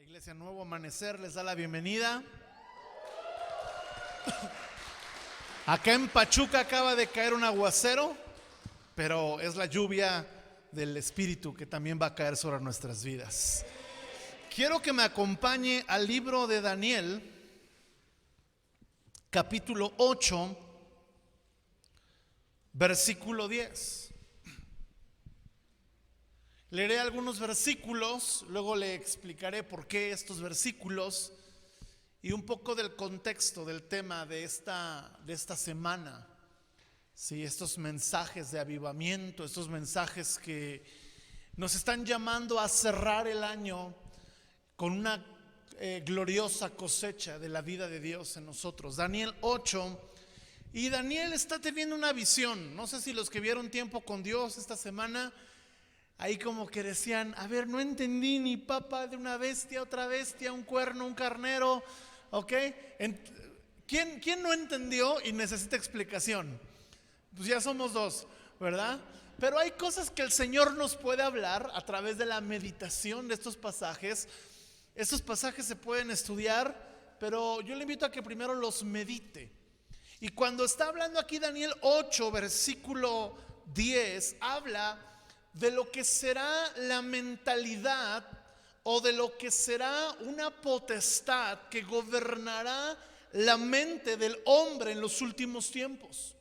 Iglesia Nuevo Amanecer les da la bienvenida. Acá en Pachuca acaba de caer un aguacero, pero es la lluvia del Espíritu que también va a caer sobre nuestras vidas. Quiero que me acompañe al libro de Daniel, capítulo 8, versículo 10. Leeré algunos versículos, luego le explicaré por qué estos versículos y un poco del contexto del tema de esta semana. Sí, estos mensajes de avivamiento, estos mensajes que nos están llamando a cerrar el año con una gloriosa cosecha de la vida de Dios en nosotros. Daniel 8, y Daniel está teniendo una visión. No sé si los que vieron Tiempo con Dios esta semana, ahí como que decían, a ver, no entendí ni papa de una bestia, otra bestia, un cuerno, un carnero, ¿ok? ¿Quién no entendió y necesita explicación? Pues ya somos dos, ¿verdad? Pero hay cosas que el Señor nos puede hablar a través de la meditación de estos pasajes. Estos pasajes se pueden estudiar, pero yo le invito a que primero los medite. Y cuando está hablando aquí Daniel 8, versículo 10, habla de lo que será la mentalidad o de lo que será una potestad que gobernará la mente del hombre en los últimos tiempos.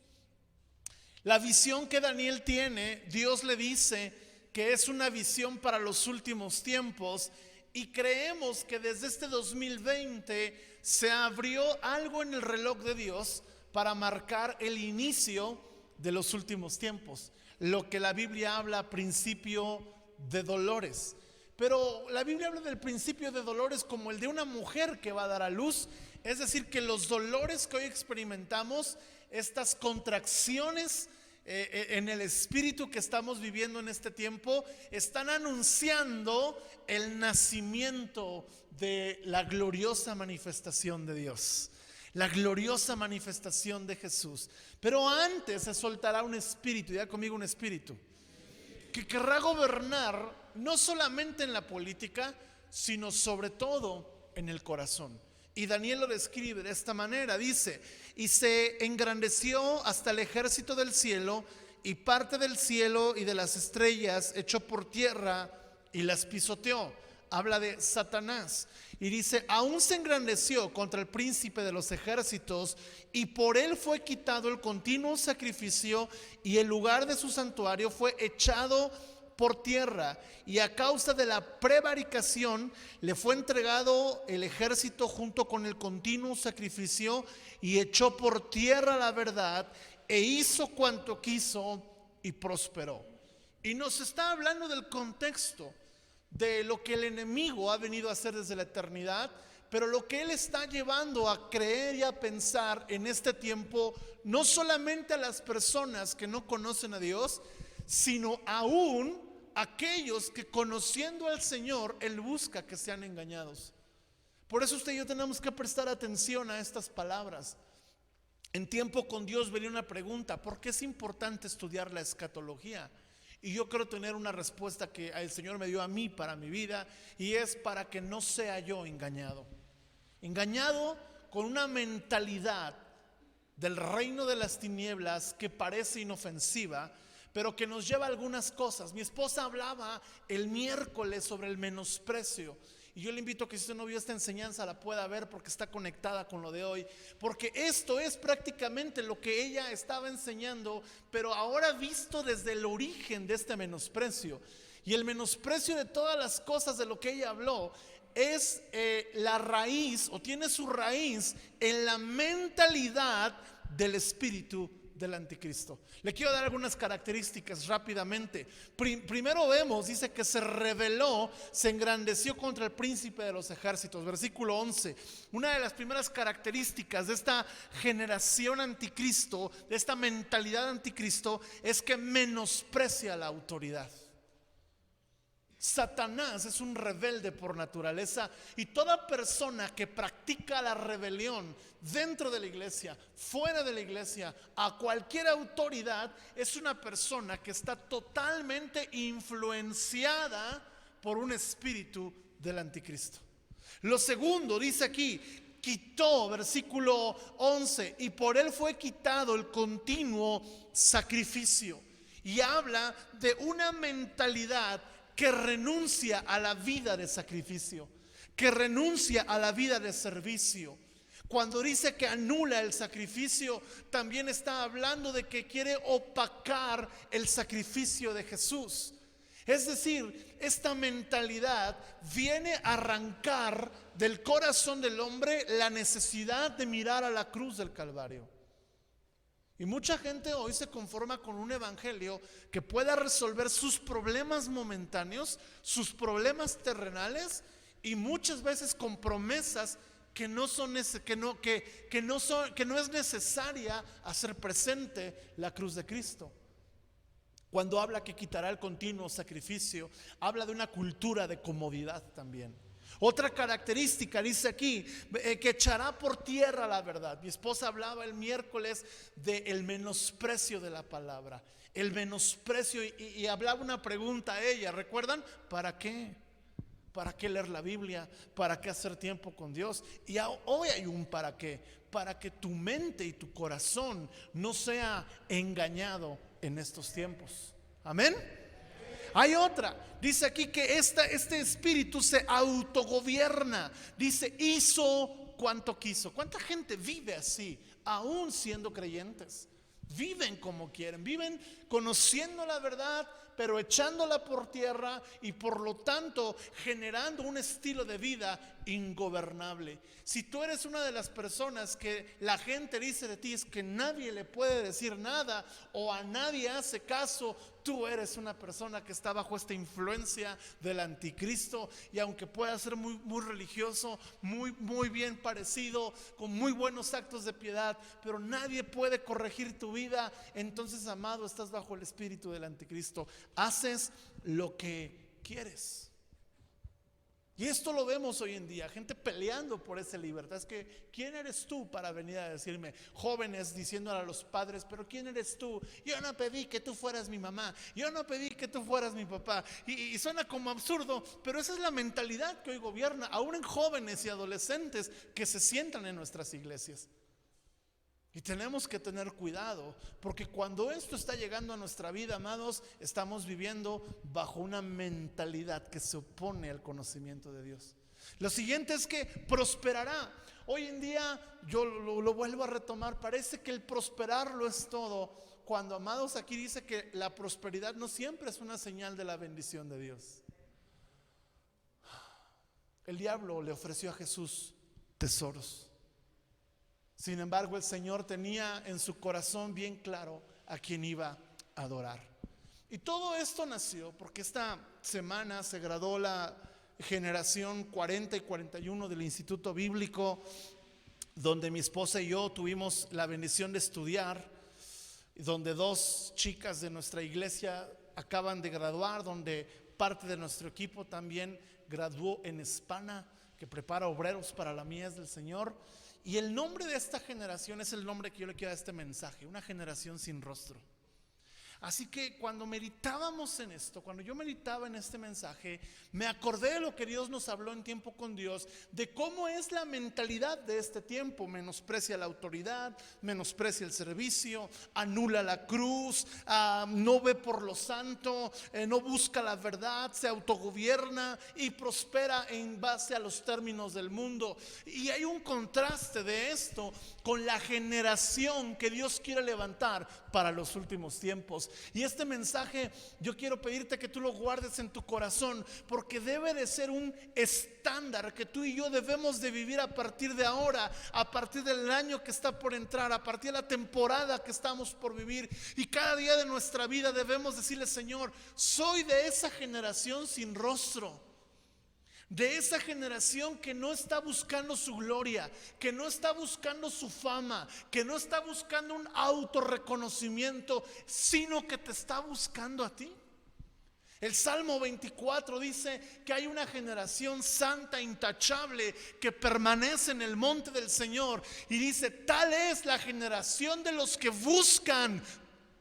La visión que Daniel tiene, Dios le dice que es una visión para los últimos tiempos, y creemos que desde este 2020 se abrió algo en el reloj de Dios para marcar el inicio de los últimos tiempos. Lo que la Biblia habla principio de dolores. Pero la Biblia habla del principio de dolores como el de una mujer que va a dar a luz. Es decir, que los dolores que hoy experimentamos, estas contracciones en el espíritu que estamos viviendo en este tiempo, están anunciando el nacimiento de la gloriosa manifestación de Dios, la gloriosa manifestación de Jesús. Pero antes se soltará un espíritu, ya conmigo, un espíritu que querrá gobernar no solamente en la política, sino sobre todo en el corazón. Y Daniel lo describe de esta manera, dice: y se engrandeció hasta el ejército del cielo, y parte del cielo y de las estrellas echó por tierra y las pisoteó. Habla de Satanás. Y dice: aún se engrandeció contra el príncipe de los ejércitos, y por él fue quitado el continuo sacrificio, y el lugar de su santuario fue echado por tierra, y a causa de la prevaricación le fue entregado el ejército junto con el continuo sacrificio, y echó por tierra la verdad, e hizo cuanto quiso y prosperó. Y nos está hablando del contexto de lo que el enemigo ha venido a hacer desde la eternidad, pero lo que él está llevando a creer y a pensar en este tiempo, no solamente a las personas que no conocen a Dios, sino aún aquellos que, conociendo al Señor, él busca que sean engañados. Por eso usted y yo tenemos que prestar atención a estas palabras. En Tiempo con Dios venía una pregunta: ¿por qué es importante estudiar la escatología? Y yo quiero tener una respuesta que el Señor me dio a mí para mi vida, y es para que no sea yo engañado con una mentalidad del reino de las tinieblas que parece inofensiva, pero que nos lleva a algunas cosas. Mi esposa hablaba el miércoles sobre el menosprecio, y yo le invito a que, si usted no vio esta enseñanza, la pueda ver porque está conectada con lo de hoy, porque esto es prácticamente lo que ella estaba enseñando, pero ahora visto desde el origen de este menosprecio. Y el menosprecio de todas las cosas de lo que ella habló es la raíz, o tiene su raíz en la mentalidad del espíritu del anticristo. Le quiero dar algunas características rápidamente. Primero vemos, dice que se rebeló, se engrandeció contra el príncipe de los ejércitos. Versículo 11. Una de las primeras características de esta generación anticristo, de esta mentalidad anticristo, es que menosprecia la autoridad. Satanás es un rebelde por naturaleza, y toda persona que practica la rebelión dentro de la iglesia, fuera de la iglesia, a cualquier autoridad, es una persona que está totalmente influenciada por un espíritu del anticristo. Lo segundo, dice aquí, quitó, versículo 11, y por él fue quitado el continuo sacrificio. Y habla de una mentalidad que renuncia a la vida de sacrificio, que renuncia a la vida de servicio. Cuando dice que anula el sacrificio, también está hablando de que quiere opacar el sacrificio de Jesús. Es decir, esta mentalidad viene a arrancar del corazón del hombre la necesidad de mirar a la cruz del Calvario. Y mucha gente hoy se conforma con un evangelio que pueda resolver sus problemas momentáneos, sus problemas terrenales, y muchas veces con promesas que no es necesaria hacer presente la cruz de Cristo. Cuando habla que quitará el continuo sacrificio, habla de una cultura de comodidad también. Otra característica dice aquí, que echará por tierra la verdad. Mi esposa hablaba el miércoles del menosprecio de la palabra, el menosprecio, y hablaba una pregunta a ella, ¿recuerdan? ¿Para qué? ¿Para qué leer la Biblia? ¿Para qué hacer tiempo con Dios? Y hoy hay un para qué. Para que tu mente y tu corazón no sea engañado en estos tiempos. Amén. Hay otra, dice aquí que este espíritu se autogobierna. Dice, hizo cuanto quiso. ¿Cuánta gente vive así, aún siendo creyentes? Viven como quieren, viven conociendo la verdad, pero echándola por tierra, y por lo tanto generando un estilo de vida ingobernable. Si tú eres una de las personas que la gente dice de ti es que nadie le puede decir nada, o a nadie hace caso, tú eres una persona que está bajo esta influencia del anticristo. Y aunque pueda ser muy, muy religioso, muy bien parecido, con muy buenos actos de piedad, pero nadie puede corregir tu vida, entonces, amado, estás bajo el espíritu del anticristo. Haces lo que quieres. Y esto lo vemos hoy en día, gente peleando por esa libertad. Es que, ¿quién eres tú para venir a decirme? Jóvenes diciéndole a los padres, pero ¿quién eres tú? Yo no pedí que tú fueras mi mamá, yo no pedí que tú fueras mi papá. Y suena como absurdo, pero esa es la mentalidad que hoy gobierna, aún en jóvenes y adolescentes que se sientan en nuestras iglesias. Y tenemos que tener cuidado, porque cuando esto está llegando a nuestra vida, amados, estamos viviendo bajo una mentalidad que se opone al conocimiento de Dios. Lo siguiente es que prosperará. Hoy en día, yo lo vuelvo a retomar, parece que el prosperar lo es todo, cuando, amados, aquí dice que la prosperidad no siempre es una señal de la bendición de Dios. El diablo le ofreció a Jesús tesoros. Sin embargo, el Señor tenía en su corazón bien claro a quién iba a adorar. Y todo esto nació porque esta semana se graduó la generación 40 y 41 del Instituto Bíblico, donde mi esposa y yo tuvimos la bendición de estudiar, donde dos chicas de nuestra iglesia acaban de graduar, donde parte de nuestro equipo también graduó en Hispana, que prepara obreros para la mies del Señor. Y el nombre de esta generación es el nombre que yo le quiero dar a este mensaje: una generación sin rostro. Así que cuando meditábamos en esto, cuando yo meditaba en este mensaje, me acordé de lo que Dios nos habló en Tiempo con Dios, de cómo es la mentalidad de este tiempo. Menosprecia la autoridad, menosprecia el servicio, anula la cruz, no ve por lo santo, no busca la verdad, se autogobierna y prospera en base a los términos del mundo. Y hay un contraste de esto con la generación que Dios quiere levantar para los últimos tiempos. Y este mensaje yo quiero pedirte que tú lo guardes en tu corazón, porque debe de ser un estándar que tú y yo debemos de vivir a partir de ahora, a partir del año que está por entrar, a partir de la temporada que estamos por vivir. Y cada día de nuestra vida debemos decirle: Señor, soy de esa generación sin rostro, de esa generación que no está buscando su gloria, que no está buscando su fama, que no está buscando un autorreconocimiento, sino que te está buscando a ti. El Salmo 24 dice que hay una generación santa, intachable, que permanece en el monte del Señor. Y dice: tal es la generación de los que buscan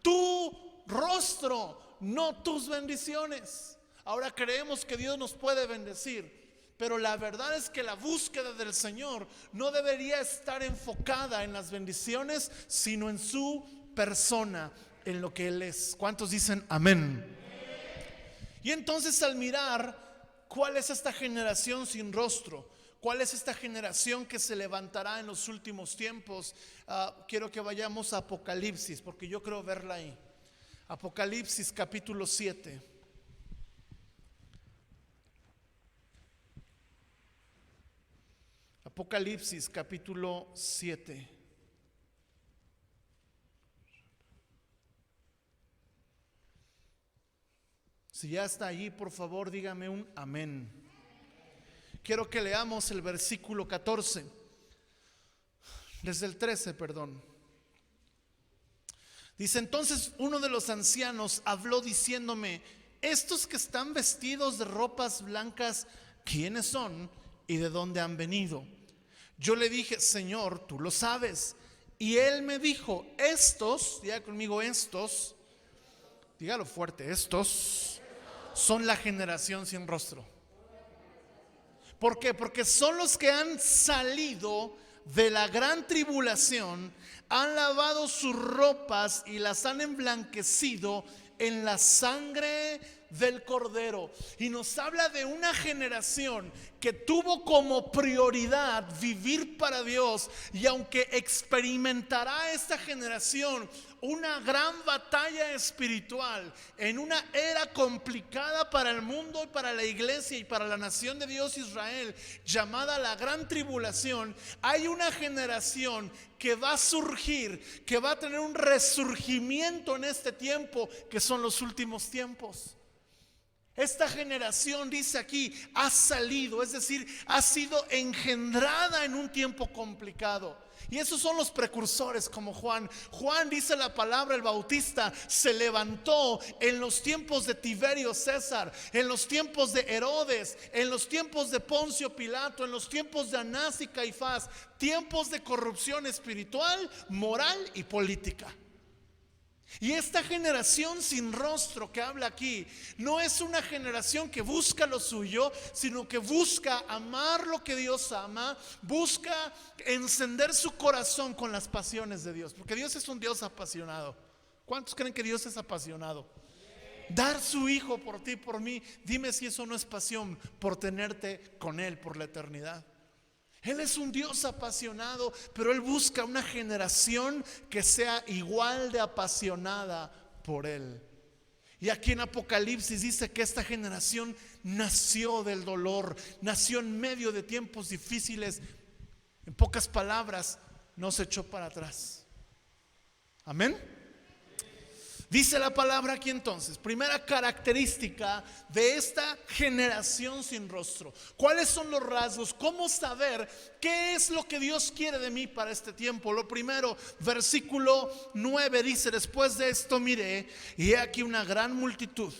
tu rostro, no tus bendiciones. Ahora creemos que Dios nos puede bendecir, Pero la verdad es que la búsqueda del Señor no debería estar enfocada en las bendiciones, sino en su persona, en lo que Él es. ¿Cuántos dicen amén? Y entonces, al mirar cuál es esta generación sin rostro, cuál es esta generación que se levantará en los últimos tiempos, quiero que vayamos a Apocalipsis, porque yo creo verla ahí. Apocalipsis capítulo 7. Apocalipsis capítulo 7. Si ya está allí, por favor, dígame un amén. Quiero que leamos el versículo 14. Desde el 13, perdón. Dice: entonces uno de los ancianos habló diciéndome: estos que están vestidos de ropas blancas, ¿quiénes son y de dónde han venido? Yo le dije: Señor, tú lo sabes. Y él me dijo: estos, diga conmigo, estos, dígalo fuerte, estos son la generación sin rostro. ¿Por qué? Porque son los que han salido de la gran tribulación, han lavado sus ropas y las han emblanquecido en la sangre del Cordero. Y nos habla de una generación que tuvo como prioridad vivir para Dios. Y aunque experimentará esta generación una gran batalla espiritual en una era complicada para el mundo y para la iglesia y para la nación de Dios Israel, llamada la gran tribulación, hay una generación que va a surgir, que va a tener un resurgimiento en este tiempo, que son los últimos tiempos. Esta generación, dice aquí, ha salido, es decir, ha sido engendrada en un tiempo complicado. Y esos son los precursores, como Juan. Juan, dice la palabra, el Bautista se levantó en los tiempos de Tiberio César, en los tiempos de Herodes, en los tiempos de Poncio Pilato, en los tiempos de Anás y Caifás, tiempos de corrupción espiritual, moral y política. Y esta generación sin rostro que habla aquí no es una generación que busca lo suyo, sino que busca amar lo que Dios ama, busca encender su corazón con las pasiones de Dios, porque Dios es un Dios apasionado. ¿Cuántos creen que Dios es apasionado? Dar su hijo por ti, por mí, dime si eso no es pasión, por tenerte con Él por la eternidad. Él es un Dios apasionado, pero Él busca una generación que sea igual de apasionada por Él. Y aquí en Apocalipsis dice que esta generación nació del dolor, nació en medio de tiempos difíciles. En pocas palabras, no se echó para atrás. Amén. Dice la palabra aquí entonces, primera característica de esta generación sin rostro. ¿Cuáles son los rasgos? ¿Cómo saber qué es lo que Dios quiere de mí para este tiempo? Lo primero, versículo 9 dice: después de esto miré, y he aquí una gran multitud,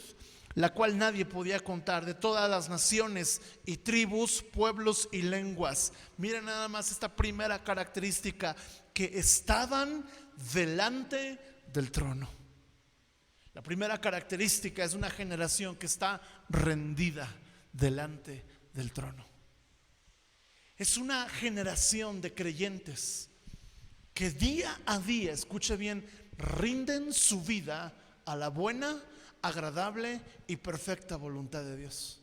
la cual nadie podía contar, de todas las naciones y tribus, pueblos y lenguas. Miren nada más esta primera característica, que estaban delante del trono. La primera característica es una generación que está rendida delante del trono. Es una generación de creyentes que día a día, escuche bien, rinden su vida a la buena, agradable y perfecta voluntad de Dios.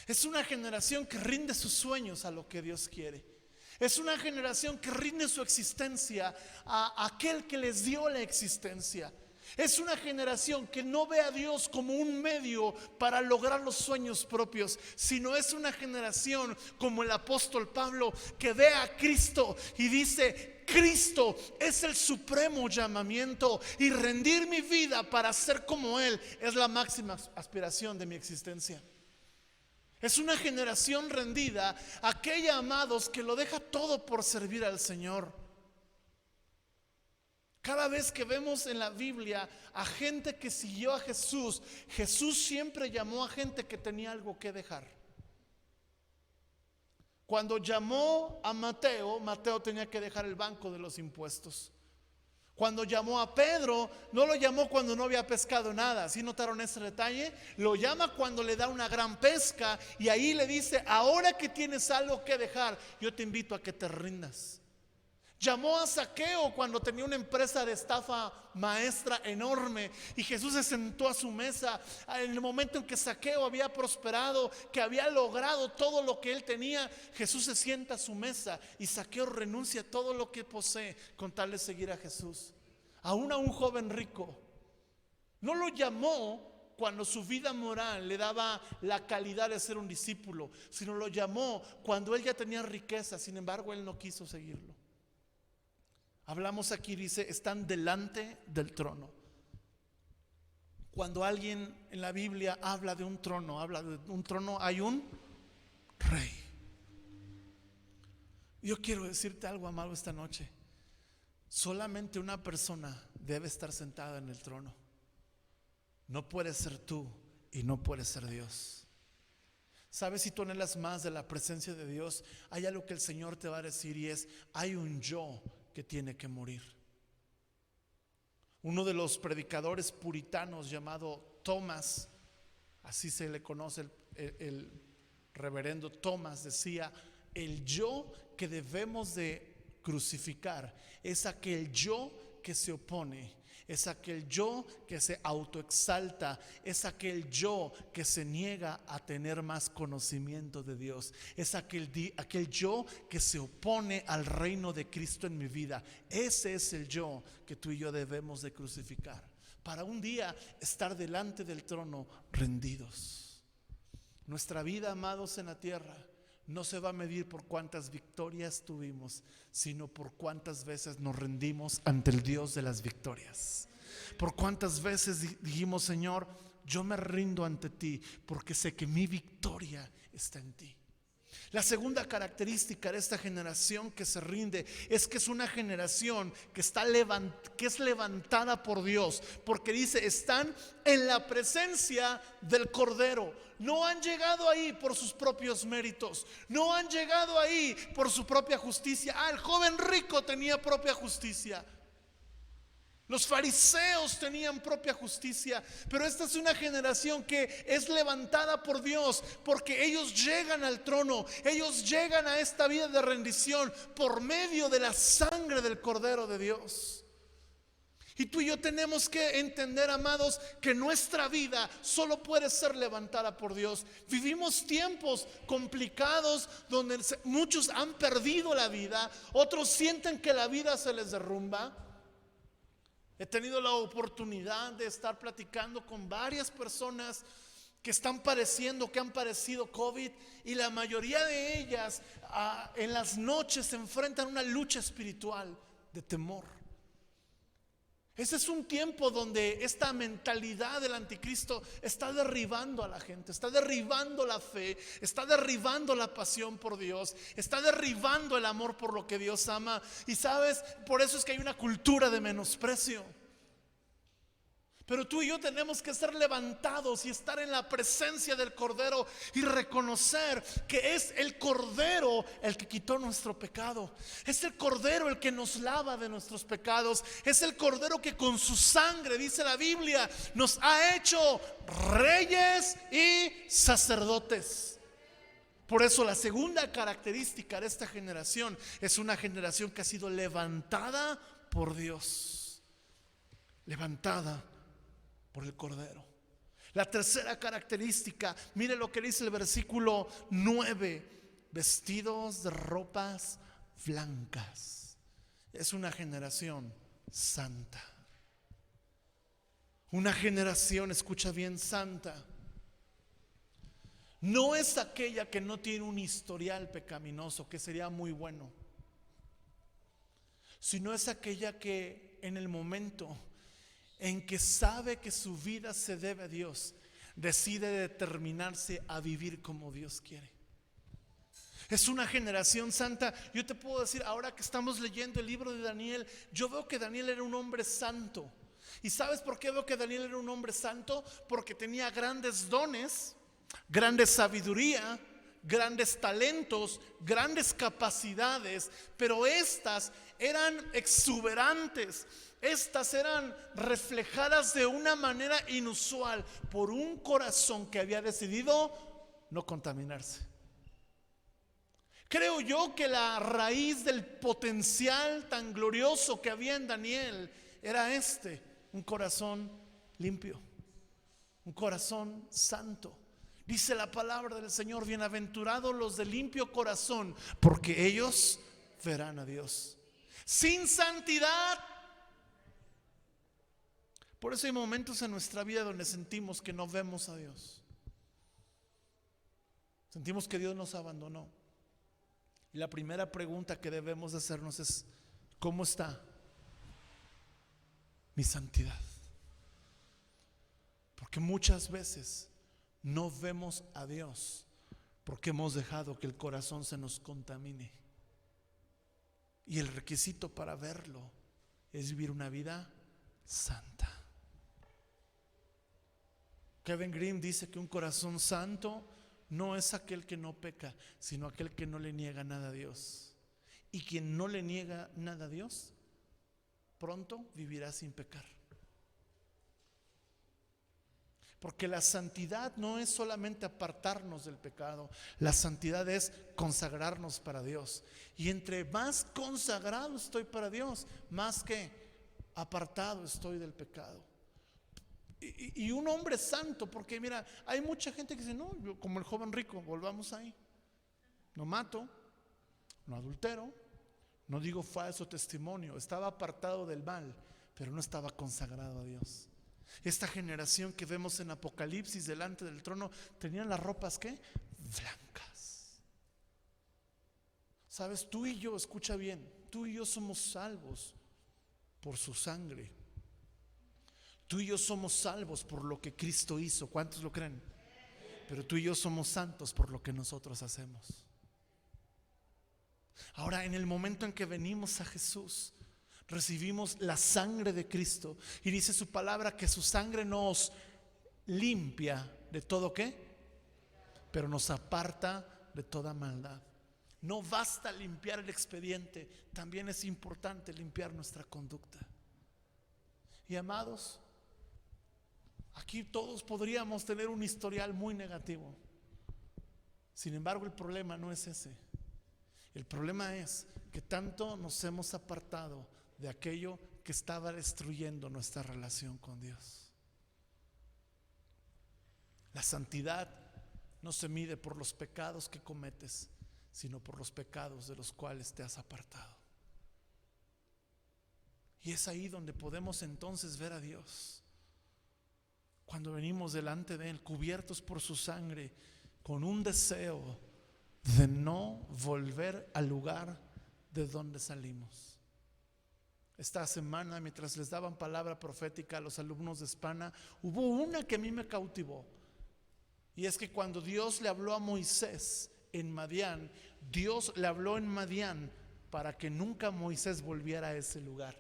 Es una generación que rinde sus sueños a lo que Dios quiere. Es una generación que rinde su existencia a aquel que les dio la existencia. Es una generación que no ve a Dios como un medio para lograr los sueños propios, sino es una generación como el apóstol Pablo, que ve a Cristo y dice: Cristo es el supremo llamamiento, y rendir mi vida para ser como Él es la máxima aspiración de mi existencia. Es una generación rendida, aquella, amados, que lo deja todo por servir al Señor. Cada vez que vemos en la Biblia a gente que siguió a Jesús, Jesús siempre llamó a gente que tenía algo que dejar. Cuando llamó a Mateo, Mateo tenía que dejar el banco de los impuestos. Cuando llamó a Pedro, no lo llamó cuando no había pescado nada. ¿Sí notaron ese detalle? Lo llama cuando le da una gran pesca y ahí le dice: ahora que tienes algo que dejar, yo te invito a que te rindas. Llamó a Zaqueo cuando tenía una empresa de estafa maestra enorme y Jesús se sentó a su mesa. En el momento en que Zaqueo había prosperado, que había logrado todo lo que él tenía, Jesús se sienta a su mesa y Zaqueo renuncia a todo lo que posee con tal de seguir a Jesús. Aún a un joven rico. No lo llamó cuando su vida moral le daba la calidad de ser un discípulo, sino lo llamó cuando él ya tenía riqueza. Sin embargo, él no quiso seguirlo. Hablamos aquí, dice, están delante del trono. Cuando alguien en la Biblia habla de un trono, hay un rey. Yo quiero decirte algo, amado, esta noche. Solamente una persona debe estar sentada en el trono. No puedes ser tú y no puedes ser Dios. ¿Sabes? Si tú anhelas más de la presencia de Dios, hay algo que el Señor te va a decir y es: hay un yo que tiene que morir. Uno de los predicadores puritanos llamado Thomas, así se le conoce, el reverendo Thomas, decía: el yo que debemos de crucificar es aquel yo que se opone, es aquel yo que se autoexalta, es aquel yo que se niega a tener más conocimiento de Dios, es aquel yo que se opone al reino de Cristo en mi vida. Ese es el yo que tú y yo debemos de crucificar para un día estar delante del trono rendidos. Nuestra vida, amados, en la tierra no se va a medir por cuántas victorias tuvimos, sino por cuántas veces nos rendimos ante el Dios de las victorias. Por cuántas veces dijimos: Señor, yo me rindo ante ti porque sé que mi victoria está en ti. La segunda característica de esta generación que se rinde es que es una generación que es levantada por Dios, porque dice: están en la presencia del Cordero. No han llegado ahí por sus propios méritos, no han llegado ahí por su propia justicia. El joven rico tenía propia justicia. Los fariseos tenían propia justicia, pero esta es una generación que es levantada por Dios porque ellos llegan al trono, ellos llegan a esta vida de rendición por medio de la sangre del Cordero de Dios. Y tú y yo tenemos que entender, amados, que nuestra vida solo puede ser levantada por Dios. Vivimos tiempos complicados donde muchos han perdido la vida, otros sienten que la vida se les derrumba. He tenido la oportunidad de estar platicando con varias personas que están padeciendo, que han padecido COVID, y la mayoría de ellas en las noches se enfrentan a una lucha espiritual de temor. Ese es un tiempo donde esta mentalidad del anticristo está derribando a la gente, está derribando la fe, está derribando la pasión por Dios, está derribando el amor por lo que Dios ama. Y sabes, por eso es que hay una cultura de menosprecio. Pero tú y yo tenemos que ser levantados y estar en la presencia del Cordero y reconocer que es el Cordero el que quitó nuestro pecado. Es el Cordero el que nos lava de nuestros pecados. Es el Cordero que con su sangre, dice la Biblia, nos ha hecho reyes y sacerdotes. Por eso la segunda característica de esta generación es una generación que ha sido levantada por Dios, levantada por el Cordero. La tercera característica, mire lo que dice el versículo 9: vestidos de ropas blancas. Es una generación santa. Una generación, escucha bien, santa. No es aquella que no tiene un historial pecaminoso, que sería muy bueno, sino es aquella que en el momento en que sabe que su vida se debe a Dios, decide determinarse a vivir como Dios quiere. Es una generación santa. Yo te puedo decir, ahora que estamos leyendo el libro de Daniel, yo veo que Daniel era un hombre santo. ¿Y sabes por qué veo que Daniel era un hombre santo? Porque tenía grandes dones, grande sabiduría, grandes talentos, grandes capacidades, pero estas eran exuberantes. Estas eran reflejadas de una manera inusual por un corazón que había decidido no contaminarse. Creo yo que la raíz del potencial tan glorioso que había en Daniel era un corazón limpio, un corazón santo. Dice la palabra del Señor: bienaventurados los de limpio corazón, porque ellos verán a Dios. Sin santidad. Por eso hay momentos en nuestra vida donde sentimos que no vemos a Dios. Sentimos que Dios nos abandonó. Y la primera pregunta que debemos hacernos es: ¿cómo está mi santidad? Porque muchas veces no vemos a Dios porque hemos dejado que el corazón se nos contamine. Y el requisito para verlo es vivir una vida santa. Kevin Green dice que un corazón santo no es aquel que no peca, sino aquel que no le niega nada a Dios. Y quien no le niega nada a Dios, pronto vivirá sin pecar. Porque la santidad no es solamente apartarnos del pecado. La santidad es consagrarnos para Dios. Y entre más consagrado estoy para Dios, más que apartado estoy del pecado. Y un hombre santo, porque mira, hay mucha gente que dice: no, yo como el joven rico, volvamos ahí. No mato, no adultero, no digo falso testimonio. Estaba apartado del mal, pero no estaba consagrado a Dios. Esta generación que vemos en Apocalipsis delante del trono tenían las ropas ¿qué? Blancas. Sabes, tú y yo, escucha bien, tú y yo somos salvos por su sangre. Tú y yo somos salvos por lo que Cristo hizo. ¿Cuántos lo creen? Pero tú y yo somos santos por lo que nosotros hacemos. Ahora, en el momento en que venimos a Jesús, recibimos la sangre de Cristo. Y dice su palabra que su sangre nos limpia de todo ¿qué? Pero nos aparta de toda maldad. No basta limpiar el expediente, también es importante limpiar nuestra conducta. Y amados, aquí todos podríamos tener un historial muy negativo. Sin embargo, el problema no es ese. El problema es que tanto nos hemos apartado de aquello que estaba destruyendo nuestra relación con Dios. La santidad no se mide por los pecados que cometes, sino por los pecados de los cuales te has apartado. Y es ahí donde podemos entonces ver a Dios. Cuando venimos delante de Él, cubiertos por su sangre, con un deseo de no volver al lugar de donde salimos. Esta semana, mientras les daban palabra profética a los alumnos de Hispana, hubo una que a mí me cautivó. Y es que cuando Dios le habló a Moisés en Madián, Dios le habló en Madián para que nunca Moisés volviera a ese lugar.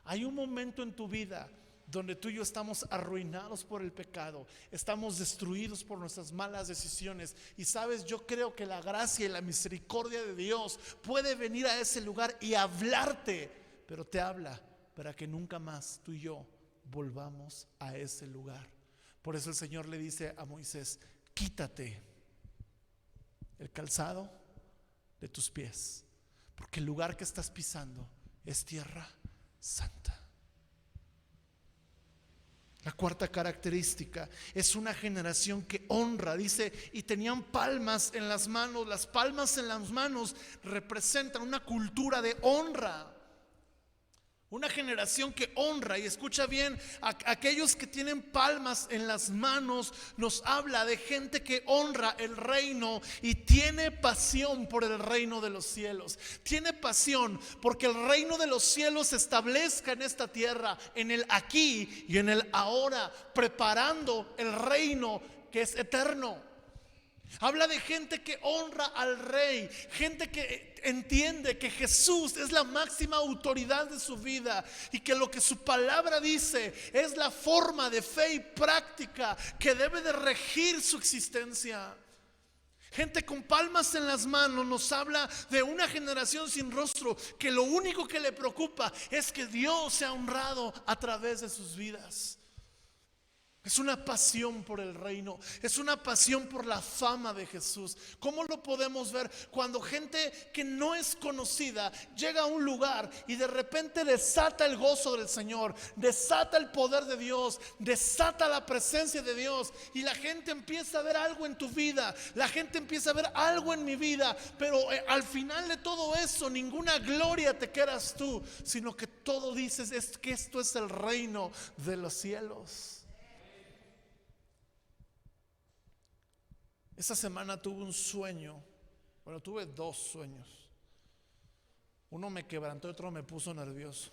Hay un momento en tu vida donde tú y yo estamos arruinados por el pecado, estamos destruidos por nuestras malas decisiones. Y sabes, yo creo que la gracia y la misericordia de Dios puede venir a ese lugar y hablarte, pero te habla para que nunca más tú y yo volvamos a ese lugar. Por eso el Señor le dice a Moisés: quítate el calzado de tus pies, porque el lugar que estás pisando es tierra santa. La cuarta característica es una generación que honra. Dice, y tenían palmas en las manos. Las palmas en las manos representan una cultura de honra. Una generación que honra. Y escucha bien, aquellos que tienen palmas en las manos nos habla de gente que honra el reino y tiene pasión por el reino de los cielos. Tiene pasión porque el reino de los cielos se establezca en esta tierra, en el aquí y en el ahora, preparando el reino que es eterno. Habla de gente que honra al rey, gente que entiende que Jesús es la máxima autoridad de su vida y que lo que su palabra dice es la forma de fe y práctica que debe de regir su existencia. Gente con palmas en las manos nos habla de una generación sin rostro que lo único que le preocupa es que Dios sea honrado a través de sus vidas. Es una pasión por el reino, es una pasión por la fama de Jesús. ¿Cómo lo podemos ver? Cuando gente que no es conocida llega a un lugar y de repente desata el gozo del Señor, desata el poder de Dios, desata la presencia de Dios, y la gente empieza a ver algo en tu vida, la gente empieza a ver algo en mi vida, pero al final de todo eso ninguna gloria te quedas tú, sino que todo dices es que esto es el reino de los cielos. Esta semana tuve un sueño, bueno, tuve dos sueños. Uno me quebrantó y otro me puso nervioso.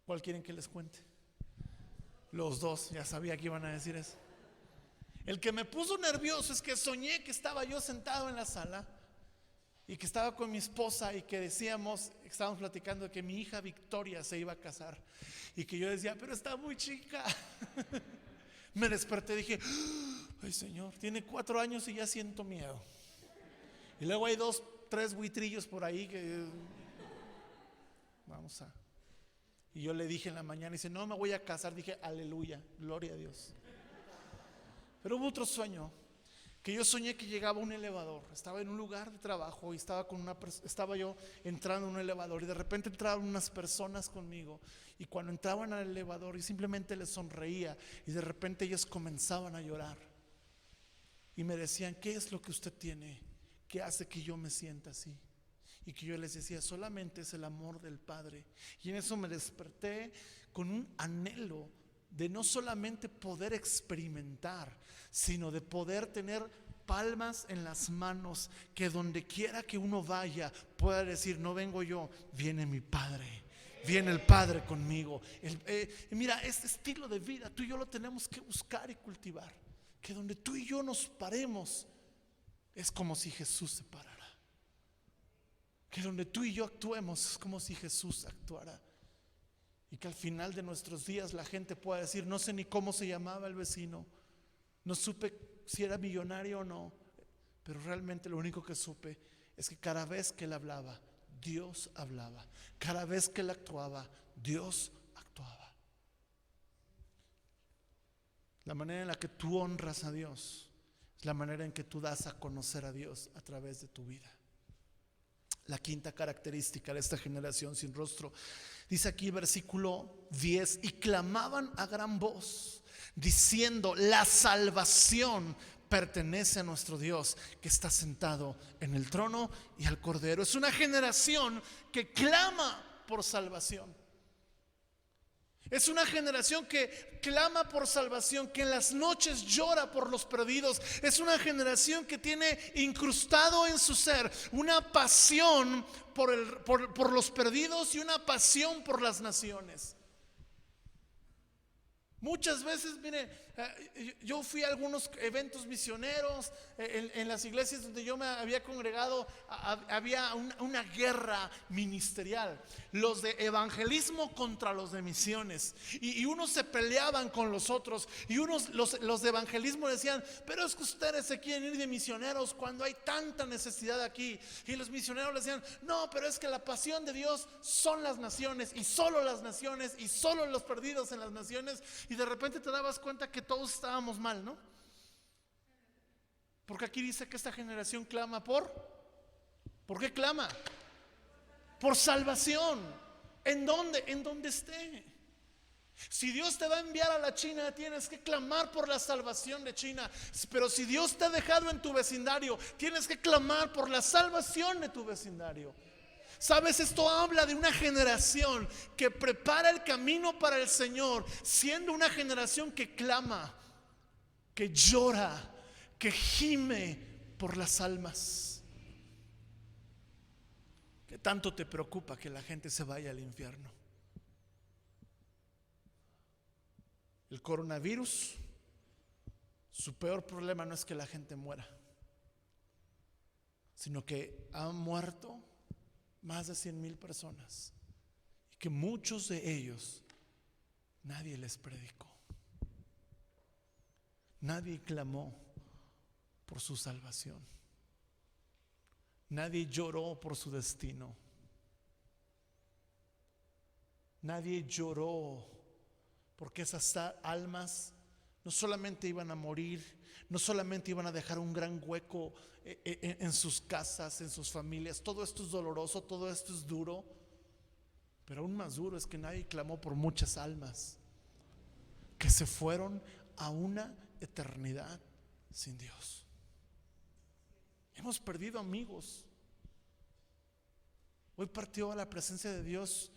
¿Cuál quieren que les cuente? Los dos, ya sabía que iban a decir eso. El que me puso nervioso es que soñé que estaba yo sentado en la sala y que estaba con mi esposa y que estábamos platicando de que mi hija Victoria se iba a casar y que yo decía, pero está muy chica. Me desperté y dije, ay Señor, tiene 4 años y ya siento miedo. Y luego hay 2, 3 buitrillos por ahí que y yo le dije en la mañana, y dice, no me voy a casar. Dije, aleluya, gloria a Dios. Pero hubo otro sueño, que yo soñé que llegaba un elevador. Estaba en un lugar de trabajo y estaba yo entrando en un elevador, y de repente entraban unas personas conmigo, y cuando entraban al elevador y simplemente les sonreía, y de repente ellos comenzaban a llorar y me decían, ¿qué es lo que usted tiene que hace que yo me sienta así? Y que yo les decía, solamente es el amor del Padre. Y en eso me desperté con un anhelo de no solamente poder experimentar, sino de poder tener palmas en las manos, que donde quiera que uno vaya pueda decir, no vengo yo, viene mi Padre, viene el Padre conmigo. Mira, este estilo de vida tú y yo lo tenemos que buscar y cultivar, que donde tú y yo nos paremos es como si Jesús se parara, que donde tú y yo actuemos es como si Jesús actuara. Y que al final de nuestros días la gente pueda decir, no sé ni cómo se llamaba el vecino, no supe si era millonario o no, pero realmente lo único que supe es que cada vez que él hablaba, Dios hablaba. Cada vez que él actuaba, Dios actuaba. La manera en la que tú honras a Dios es la manera en que tú das a conocer a Dios a través de tu vida. La quinta característica de esta generación sin rostro, dice aquí versículo 10, y clamaban a gran voz, diciendo, la salvación pertenece a nuestro Dios, que está sentado en el trono y al Cordero. Es una generación que clama por salvación. Es una generación que clama por salvación, que en las noches llora por los perdidos. Es una generación que tiene incrustado en su ser una pasión por los perdidos y una pasión por las naciones. Muchas veces, mire, yo fui a algunos eventos misioneros en las iglesias donde yo me había congregado. Había una guerra ministerial, los de evangelismo contra los de misiones, y unos se peleaban con los otros, y los de evangelismo decían, pero es que ustedes se quieren ir de misioneros cuando hay tanta necesidad aquí, y los misioneros decían, no, pero es que la pasión de Dios son las naciones, y solo los perdidos en las naciones. Y de repente te dabas cuenta que todos estábamos mal, ¿no? Porque aquí dice que esta generación clama ¿por qué clama? Por salvación. ¿En dónde? En donde esté. Si Dios te va a enviar a la China, tienes que clamar por la salvación de China. Pero si Dios te ha dejado en tu vecindario, tienes que clamar por la salvación de tu vecindario. Sabes, esto habla de una generación que prepara el camino para el Señor, siendo una generación que clama, que llora, que gime por las almas. ¿Qué tanto te preocupa que la gente se vaya al infierno? El coronavirus, su peor problema no es que la gente muera, sino que han muerto más de 100,000 personas, y que muchos de ellos nadie les predicó, nadie clamó por su salvación. Nadie lloró por su destino. Nadie lloró porque esas almas no solamente iban a morir, no solamente iban a dejar un gran hueco en sus casas, en sus familias. Todo esto es doloroso, todo esto es duro, pero aún más duro es que nadie clamó por muchas almas que se fueron a una eternidad sin Dios. Hemos perdido amigos. Hoy partió a la presencia de Dios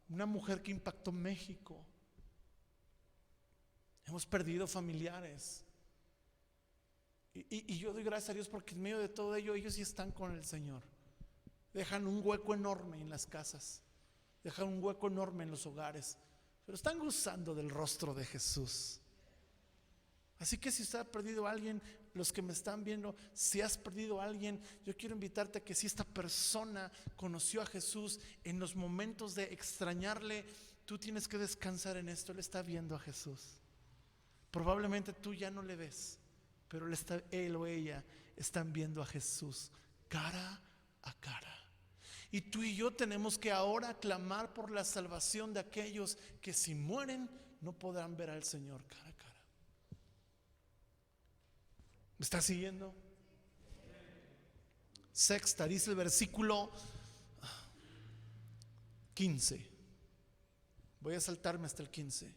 una mujer que impactó México. Hemos perdido familiares. Y yo doy gracias a Dios porque en medio de todo ello ellos sí están con el Señor. Dejan un hueco enorme en las casas, dejan un hueco enorme en los hogares, pero están gozando del rostro de Jesús. Así que si usted ha perdido a alguien, los que me están viendo, si has perdido a alguien, yo quiero invitarte a que si esta persona conoció a Jesús en los momentos de extrañarle, tú tienes que descansar en esto. Él está viendo a Jesús. Probablemente tú ya no le ves, pero él o ella están viendo a Jesús cara a cara. Y tú y yo tenemos que ahora clamar por la salvación de aquellos que si mueren no podrán ver al Señor cara a cara. ¿Me está siguiendo? Sexta, dice el versículo 15. Voy a saltarme hasta el 15.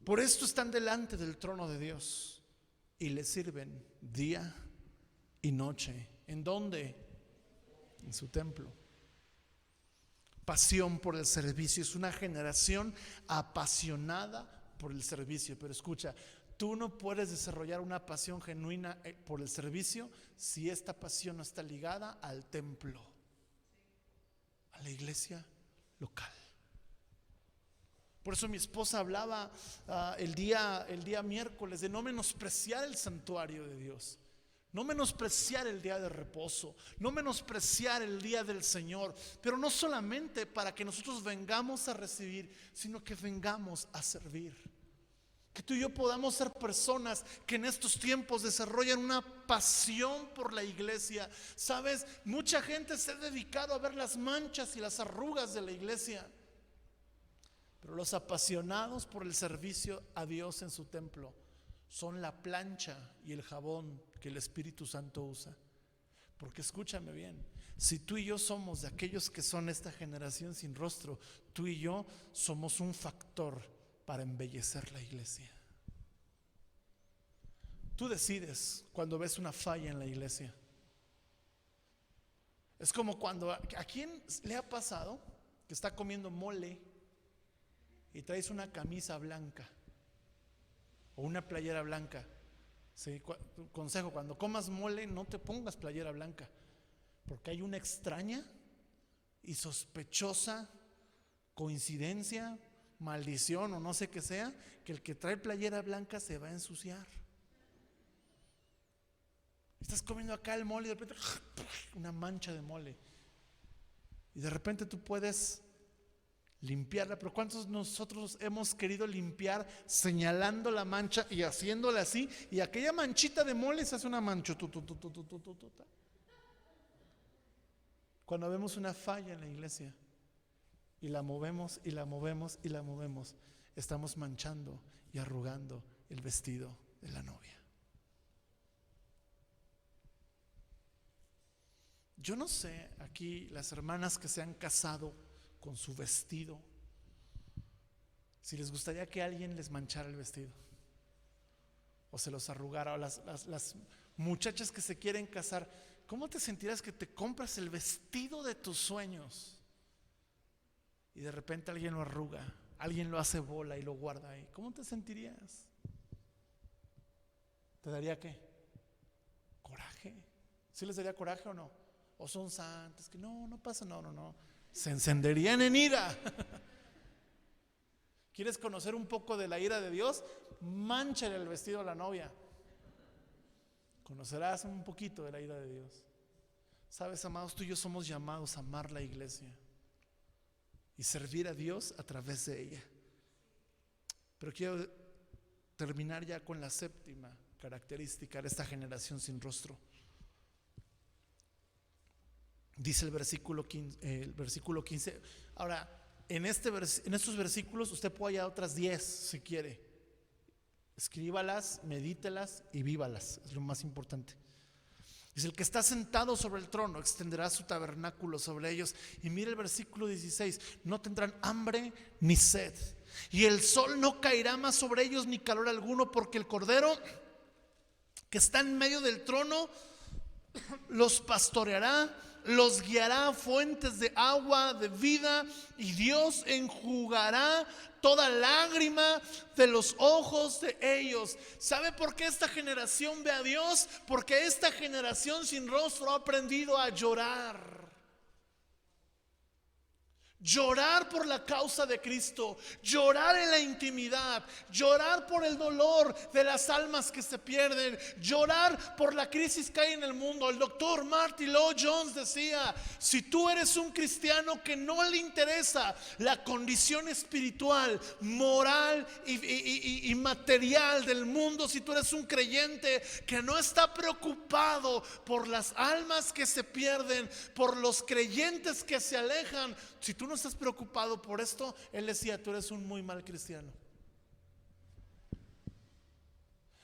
Por esto están delante del trono de Dios y le sirven día y noche. ¿En dónde? En su templo. Pasión por el servicio. Es una generación apasionada por el servicio. Pero escucha, tú no puedes desarrollar una pasión genuina por el servicio si esta pasión no está ligada al templo, a la iglesia local. Por eso mi esposa hablaba el día miércoles de no menospreciar el santuario de Dios, no menospreciar el día de reposo, no menospreciar el día del Señor, pero no solamente para que nosotros vengamos a recibir, sino que vengamos a servir. Que tú y yo podamos ser personas que en estos tiempos desarrollan una pasión por la iglesia. Sabes, mucha gente se ha dedicado a ver las manchas y las arrugas de la iglesia, pero los apasionados por el servicio a Dios en su templo son la plancha y el jabón que el Espíritu Santo usa. Porque escúchame bien, si tú y yo somos de aquellos que son esta generación sin rostro, tú y yo somos un factor para embellecer la iglesia. Tú decides cuando ves una falla en la iglesia. Es como cuando ¿a quién le ha pasado que está comiendo mole y traes una camisa blanca o una playera blanca? Sí, consejo, cuando comas mole no te pongas playera blanca, porque hay una extraña y sospechosa coincidencia, maldición o no sé qué sea, que el que trae playera blanca se va a ensuciar. Estás comiendo acá el mole y de repente una mancha de mole, y de repente tú puedes limpiarla, pero ¿cuántos nosotros hemos querido limpiar señalando la mancha y haciéndola así, y aquella manchita de mole se hace una mancha? Cuando vemos una falla en la iglesia y la movemos y la movemos y la movemos, estamos manchando y arrugando el vestido de la novia. Yo no sé aquí las hermanas que se han casado con su vestido, si les gustaría que alguien les manchara el vestido o se los arrugara, o las muchachas que se quieren casar, ¿cómo te sentirás que te compras el vestido de tus sueños y de repente alguien lo arruga, alguien lo hace bola y lo guarda ahí? ¿Cómo te sentirías? ¿Te daría qué? ¿Coraje? ¿Sí les daría coraje o no? ¿O son santos que no pasa? No, se encenderían en ira. ¿Quieres conocer un poco de la ira de Dios? Mánchale el vestido a la novia. Conocerás un poquito de la ira de Dios. Sabes, amados, tú y yo somos llamados a amar la iglesia y servir a Dios a través de ella. Pero quiero terminar ya con la séptima característica de esta generación sin rostro. Dice el versículo 15. Ahora, en estos versículos usted puede hallar otras 10 si quiere. Escríbalas, medítelas y vívalas. Es lo más importante. Dice: el que está sentado sobre el trono extenderá su tabernáculo sobre ellos. Y mire el versículo 16: no tendrán hambre ni sed, y el sol no caerá más sobre ellos ni calor alguno, porque el Cordero que está en medio del trono los pastoreará, los guiará a fuentes de agua de vida, y Dios enjugará toda lágrima de los ojos de ellos. ¿Sabe por qué esta generación ve a Dios? Porque esta generación sin rostro ha aprendido a llorar. Llorar por la causa de Cristo, llorar en la intimidad, llorar por el dolor de las almas que se pierden, llorar por la crisis que hay en el mundo. El doctor Martin Lloyd Jones decía: si tú eres un cristiano que no le interesa la condición espiritual, moral y material del mundo, si tú eres un creyente que no está preocupado por las almas que se pierden, por los creyentes que se alejan, si tú no estás preocupado por esto, él decía: tú eres un muy mal cristiano.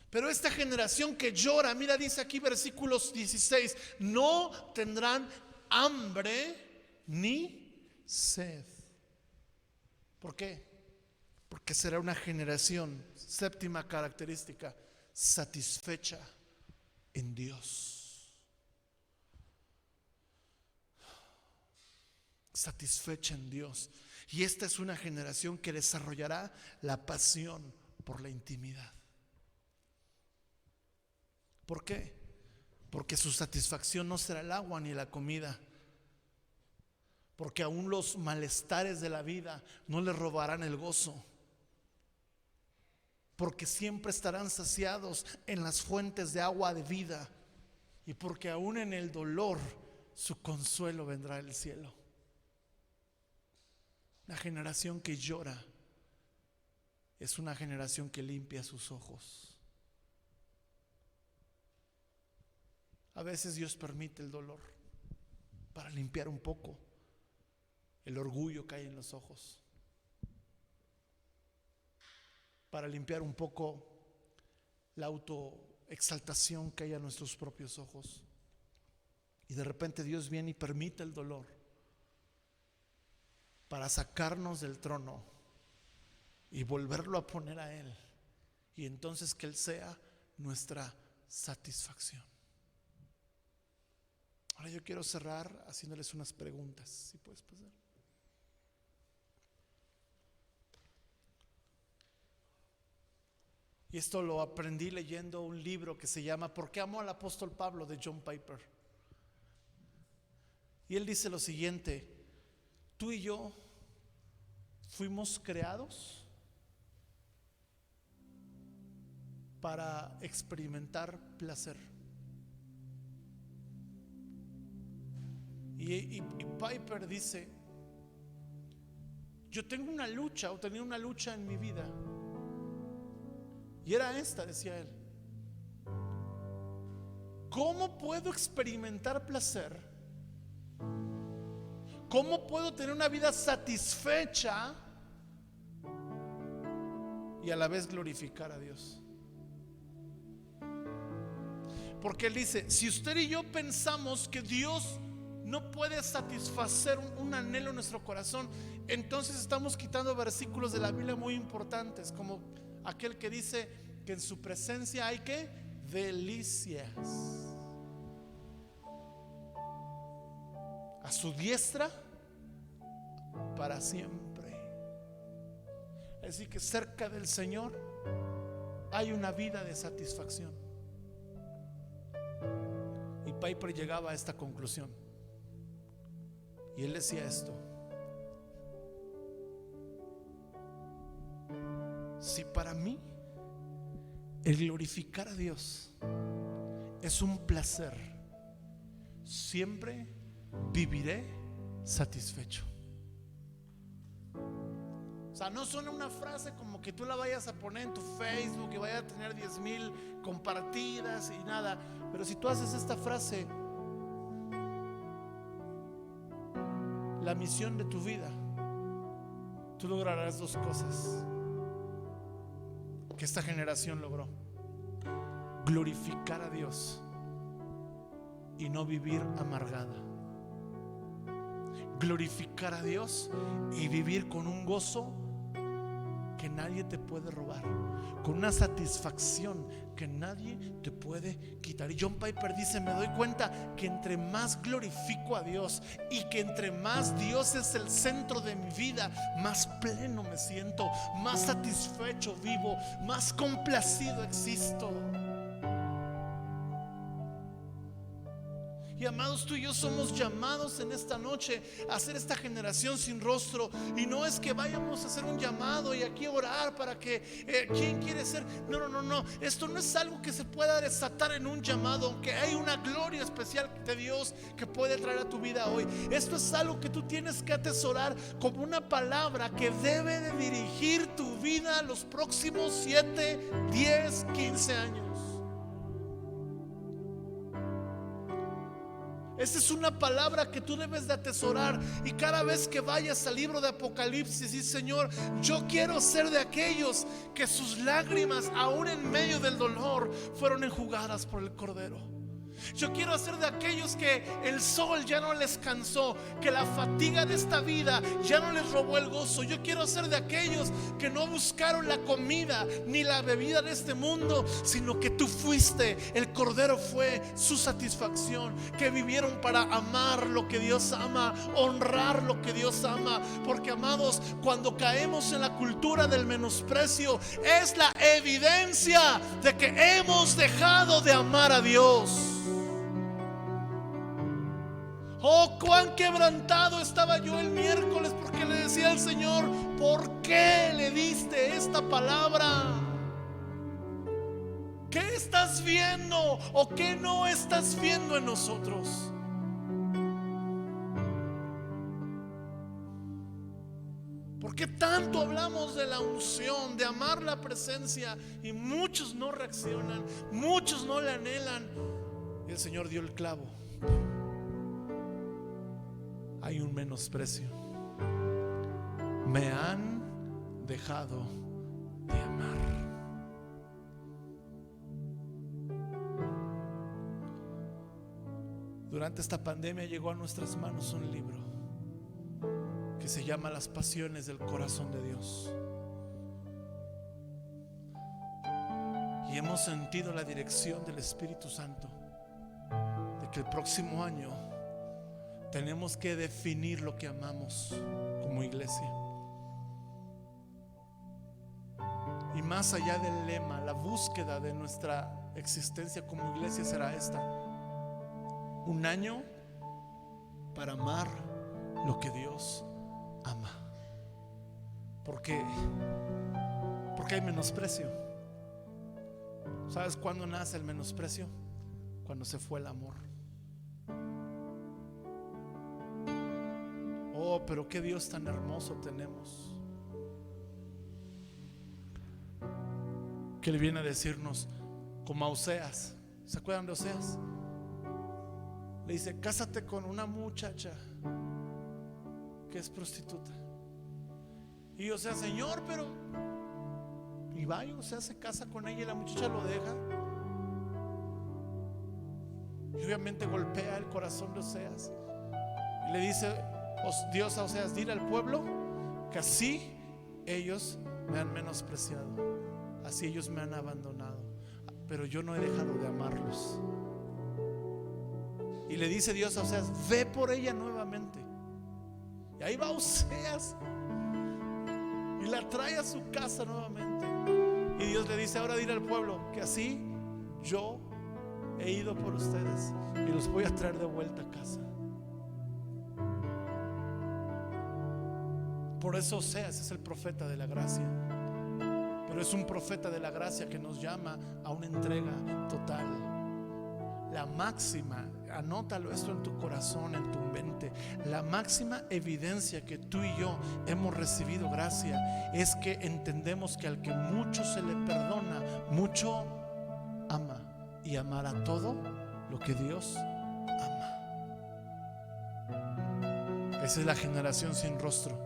Pero esta generación que llora, mira, dice aquí versículos 16: no tendrán hambre ni sed. ¿Por qué? Porque será una generación, séptima característica, satisfecha en Dios. Satisfecha en Dios. Y esta es una generación que desarrollará la pasión por la intimidad. ¿Por qué? Porque su satisfacción no será el agua ni la comida. Porque aún los malestares de la vida no les robarán el gozo. Porque siempre estarán saciados en las fuentes de agua de vida. Y porque aún en el dolor su consuelo vendrá del cielo. La generación que llora es una generación que limpia sus ojos. A veces Dios permite el dolor para limpiar un poco el orgullo que hay en los ojos, para limpiar un poco la autoexaltación que hay a nuestros propios ojos. Y de repente Dios viene y permite el dolor para sacarnos del trono y volverlo a poner a Él, y entonces que Él sea nuestra satisfacción. Ahora yo quiero cerrar haciéndoles unas preguntas, si puedes pasar. Y esto lo aprendí leyendo un libro que se llama ¿Por qué amo al apóstol Pablo?, de John Piper. Y él dice lo siguiente: tú y yo fuimos creados para experimentar placer. Y Piper dice: yo tengo una lucha, o tenía una lucha en mi vida, y era esta, decía él: ¿cómo puedo experimentar placer? ¿Cómo puedo tener una vida satisfecha y a la vez glorificar a Dios? Porque él dice: si usted y yo pensamos que Dios no puede satisfacer un anhelo en nuestro corazón, entonces estamos quitando versículos de la Biblia muy importantes, como aquel que dice que en su presencia hay ¿qué? Delicias. A su diestra para siempre. Es decir, que cerca del Señor hay una vida de satisfacción. Y Piper llegaba a esta conclusión, y él decía esto: si para mí el glorificar a Dios es un placer, siempre viviré satisfecho. sea, no suena una frase como que tú la vayas a poner en tu Facebook y vaya a tener 10,000 compartidas y nada. Pero si tú haces esta frase, la misión de tu vida, tú lograrás dos cosas que esta generación logró: glorificar a Dios y no vivir amargada. Glorificar a Dios y vivir con un gozo que nadie te puede robar, con una satisfacción que nadie te puede quitar. Y John Piper dice: me doy cuenta que entre más glorifico a Dios y que entre más Dios es el centro de mi vida, más pleno me siento, más satisfecho vivo, más complacido existo. Y amados, tú y yo somos llamados en esta noche a ser esta generación sin rostro. Y no es que vayamos a hacer un llamado y aquí orar para que ¿quién quiere ser? No. Esto no es algo que se pueda desatar en un llamado, aunque hay una gloria especial de Dios que puede traer a tu vida hoy. Esto es algo que tú tienes que atesorar como una palabra que debe de dirigir tu vida los próximos 7, 10, 15 años. Esta es una palabra que tú debes de atesorar. Y cada vez que vayas al libro de Apocalipsis, dice: Señor, yo quiero ser de aquellos que sus lágrimas, aún en medio del dolor, fueron enjugadas por el Cordero. Yo quiero ser de aquellos que el sol ya no les cansó, que la fatiga de esta vida ya no les robó el gozo. Yo quiero ser de aquellos que no buscaron la comida ni la bebida de este mundo, sino que tú fuiste, el Cordero fue su satisfacción, que vivieron para amar lo que Dios ama, honrar lo que Dios ama. Porque, amados, cuando caemos en la cultura del menosprecio, es la evidencia de que hemos dejado de amar a Dios. Oh, cuán quebrantado estaba yo el miércoles, porque le decía al Señor: ¿por qué le diste esta palabra? ¿Qué estás viendo o qué no estás viendo en nosotros? ¿Por qué tanto hablamos de la unción, de amar la presencia, y muchos no reaccionan, muchos no la anhelan? Y el Señor dio el clavo. Hay un menosprecio. Me han dejado de amar. Durante esta pandemia llegó a nuestras manos un libro que se llama Las Pasiones del Corazón de Dios. Y hemos sentido la dirección del Espíritu Santo de que el próximo año tenemos que definir lo que amamos como iglesia. Y más allá del lema, la búsqueda de nuestra existencia como iglesia será esta: un año para amar lo que Dios ama. Porque hay menosprecio. ¿Sabes cuándo nace el menosprecio? Cuando se fue el amor. Oh, pero qué Dios tan hermoso tenemos, que Él viene a decirnos, como a Oseas. ¿Se acuerdan de Oseas? Le dice: cásate con una muchacha que es prostituta. Y Oseas: Señor, pero... Y va, y Oseas se casa con ella y la muchacha lo deja. Y obviamente golpea el corazón de Oseas. Y le dice Dios a Oseas: dile al pueblo que así ellos me han menospreciado, así ellos me han abandonado, pero yo no he dejado de amarlos. Y le dice Dios a Oseas: ve por ella nuevamente. Y ahí va Oseas y la trae a su casa nuevamente. Y Dios le dice: ahora dile al pueblo que así yo he ido por ustedes y los voy a traer de vuelta a casa. Por eso Oseas es el profeta de la gracia, pero es un profeta de la gracia que nos llama a una entrega total. la máxima, anótalo esto en tu corazón, en tu mente, la máxima evidencia que tú y yo hemos recibido gracia es que entendemos que al que mucho se le perdona, mucho ama, y amará todo lo que Dios ama. Esa es la generación sin rostro.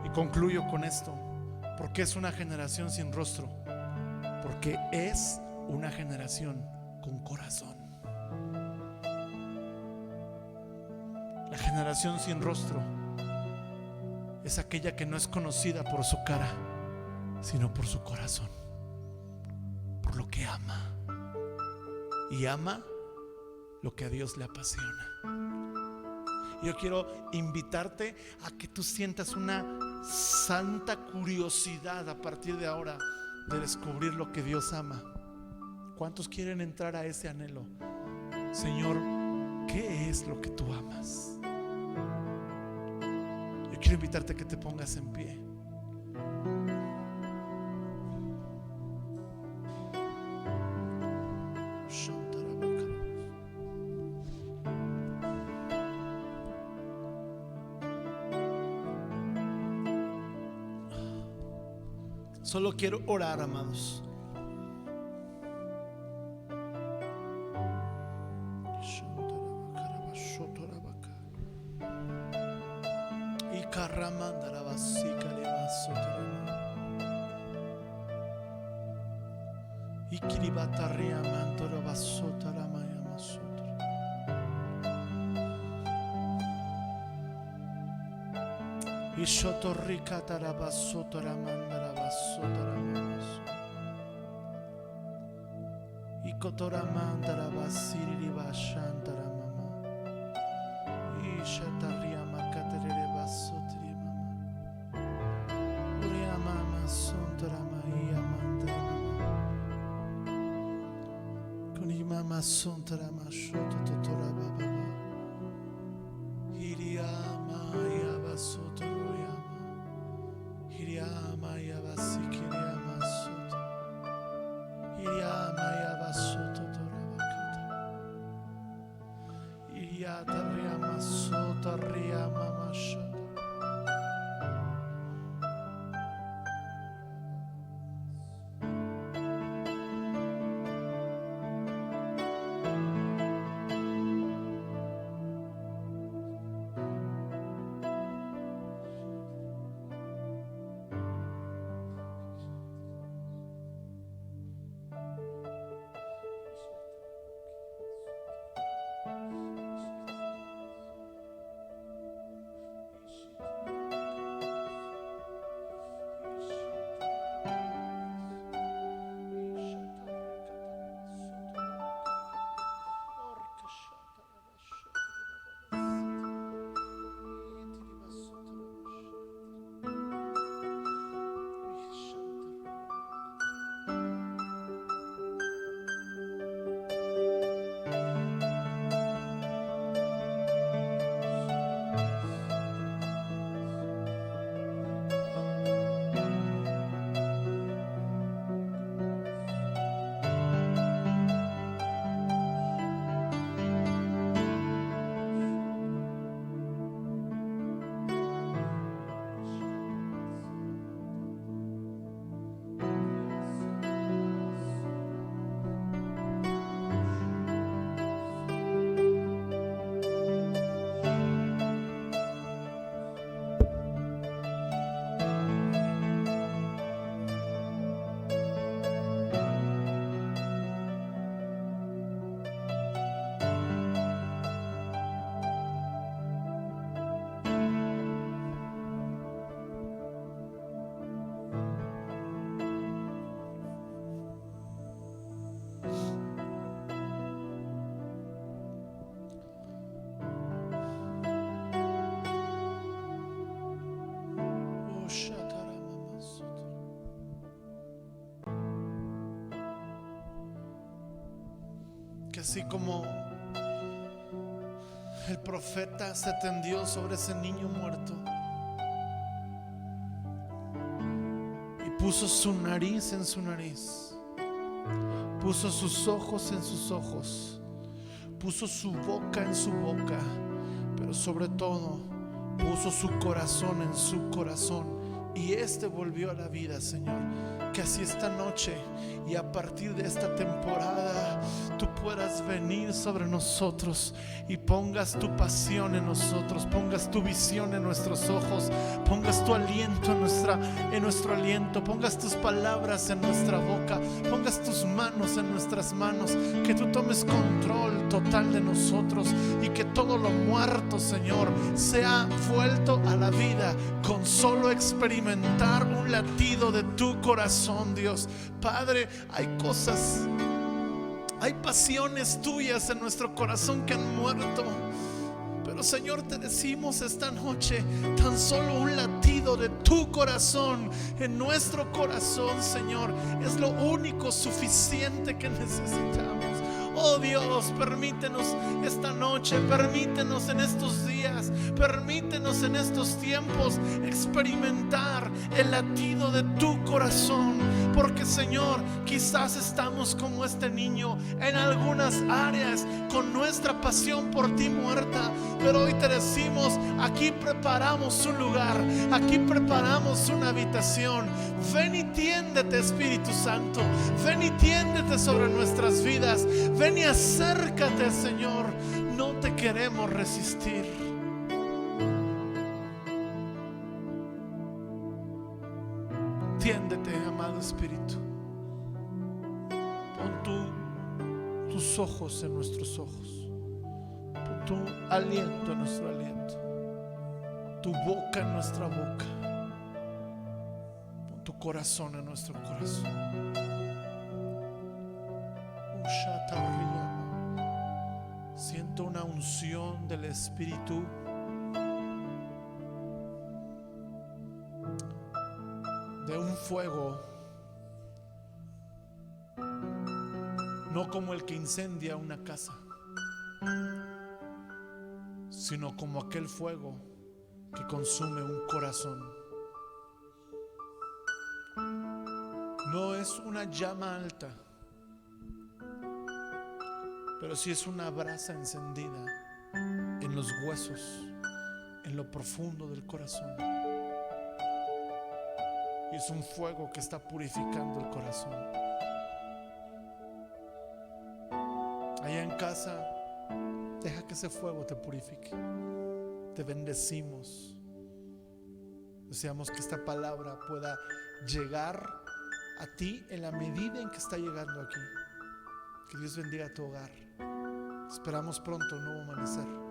Y concluyo con esto. ¿Por qué es una generación sin rostro? Porque es una generación con corazón. La generación sin rostro es aquella que no es conocida por su cara, sino por su corazón, por lo que ama. Y ama lo que a Dios le apasiona. Yo quiero invitarte a que tú sientas una santa curiosidad a partir de ahora de descubrir lo que Dios ama. ¿Cuántos quieren entrar a ese anhelo? Señor, ¿qué es lo que tú amas? Yo quiero invitarte a que te pongas en pie. Solo quiero orar, amados. Que así como el profeta se tendió sobre ese niño muerto y puso su nariz en su nariz, puso sus ojos en sus ojos, puso su boca en su boca, pero sobre todo puso su corazón en su corazón, y volvió a la vida, Señor. Que así esta noche y a partir de esta temporada tú puedas venir sobre nosotros y pongas tu pasión en nosotros, pongas tu visión en nuestros ojos, pongas tu aliento en nuestro aliento, pongas tus palabras en nuestra boca, pongas tus manos en nuestras manos, que tú tomes control total de nosotros y que todo lo muerto, Señor, sea vuelto a la vida con solo experimentar un latido de tu corazón, Dios. Padre, hay cosas, hay pasiones tuyas en nuestro corazón que han muerto, pero Señor, te decimos esta noche, tan solo un latido de tu corazón en nuestro corazón, Señor, es lo único suficiente que necesitamos. Oh Dios, permítenos esta noche, permítenos en estos días, permítenos en estos tiempos experimentar el latido de tu corazón, porque Señor, quizás estamos como este niño en algunas áreas con nuestra pasión por ti muerta, pero hoy te decimos, aquí preparamos un lugar, aquí preparamos una habitación. Ven y tiéndete, Espíritu Santo, ven y tiéndete sobre nuestras vidas, ven y acércate, Señor, no te queremos resistir. Tiéndete, amado Espíritu, pon tus ojos en nuestros ojos, pon tu aliento en nuestro aliento, tu boca en nuestra boca, pon tu corazón en nuestro corazón. Siento una unción del Espíritu, de un fuego, no como el que incendia una casa, sino como aquel fuego que consume un corazón. No es una llama alta, pero sí es una brasa encendida en los huesos, en lo profundo del corazón. Y es un fuego que está purificando el corazón. Allá en casa, deja que ese fuego te purifique. Te bendecimos. Deseamos que esta palabra pueda llegar a ti en la medida en que está llegando aquí. Que Dios bendiga tu hogar. Esperamos pronto un nuevo amanecer.